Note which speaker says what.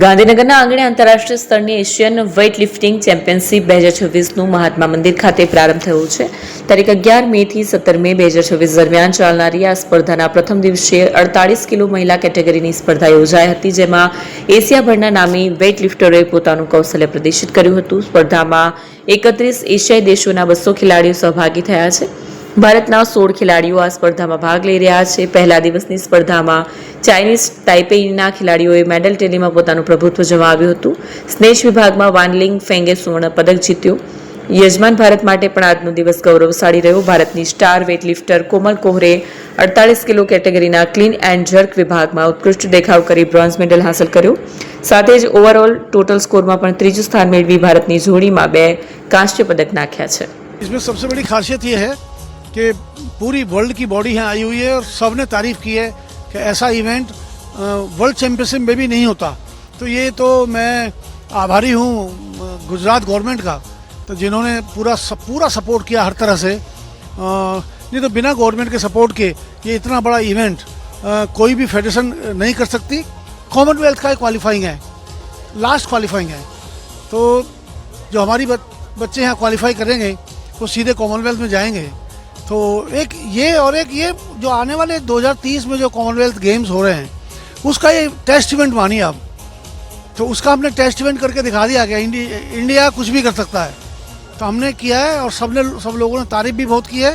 Speaker 1: ગાંધીનગરના આંગણે આંતરરાષ્ટ્રીય સ્તરની Asian weightlifting championship 2026નું Mahatma Mandir ખાતે પ્રારંભ થયો છે। તારીખ 11 મેથી 17 મે 2026 દરમિયાન ચાલનારી આ સ્પર્ધાના પ્રથમ દિવસે 48 કિલો મહિલા કેટેગરીની સ્પર્ધા યોજાઈ હતી, જેમાં એશિયાભરના નામી વેઇટલિફ્ટરોએ પોતાનું કૌશલ્ય પ્રદર્શિત કર્યું હતું। સ્પર્ધામાં 31 એશિયાઈ દેશોના 200 ખેલાડીઓ સહભાગી થયા છે। ભારતના 16 ખેલાડીઓ આ સ્પર્ધામાં ભાગ લઈ રહ્યા છે। પહેલા દિવસની સ્પર્ધામાં ચાઇનીઝ તાઇપેઈના ખેલાડીઓએ મેડલ ટેલીમાં પોતાનું પ્રભુત્વ જમાવ્યું હતું। સ્નેચ વિભાગમાં વાનલિંગ ફેંગે સુવર્ણ પદક જીત્યો। યજમાન ભારત માટે પણ આજનો દિવસ ગૌરવશાળી રહ્યો। ભારતની સ્ટાર વેઇટલિફ્ટર કોમલ કોહરે 48 કિલો કેટેગરીના ક્લીન એન્ડ જર્ક વિભાગમાં ઉત્કૃષ્ટ દેખાવ કરી બ્રોન્ઝ મેડલ હાંસલ કર્યો। સાથે જ ઓવરઓલ ટોટલ સ્કોરમાં પણ ત્રીજું સ્થાન મેળવી ભારતની જોડીમાં 2 કાંસ્ય પદક નાખ્યા છે।
Speaker 2: इसमें सबसे बड़ी खासियत ये है कि पूरी वर्ल्ड की बॉडी यहाँ आई हुई है और सबने तारीफ की है कि ऐसा इवेंट वर्ल्ड चैम्पियनशिप में भी नहीं होता। तो ये तो मैं आभारी हूँ गुजरात गवर्नमेंट का, तो जिन्होंने पूरा सपोर्ट किया हर तरह से। नहीं तो बिना गवर्नमेंट के सपोर्ट के ये इतना बड़ा इवेंट कोई भी फेडरेशन नहीं कर सकती। कॉमनवेल्थ का क्वालिफाइंग है, लास्ट क्वालिफाइंग है, तो जो हमारी बच्चे यहाँ क्वालिफाई करेंगे वो सीधे कॉमनवेल्थ में जाएंगे। तो एक ये जो आने वाले 2030 में जो कॉमनवेल्थ गेम्स हो रहे हैं उसका ये टेस्ट इवेंट मानिए आप। तो उसका हमने टेस्ट इवेंट करके दिखा दिया कि इंडिया कुछ भी कर सकता है। तो हमने किया है और सब लोगों ने तारीफ भी बहुत की है।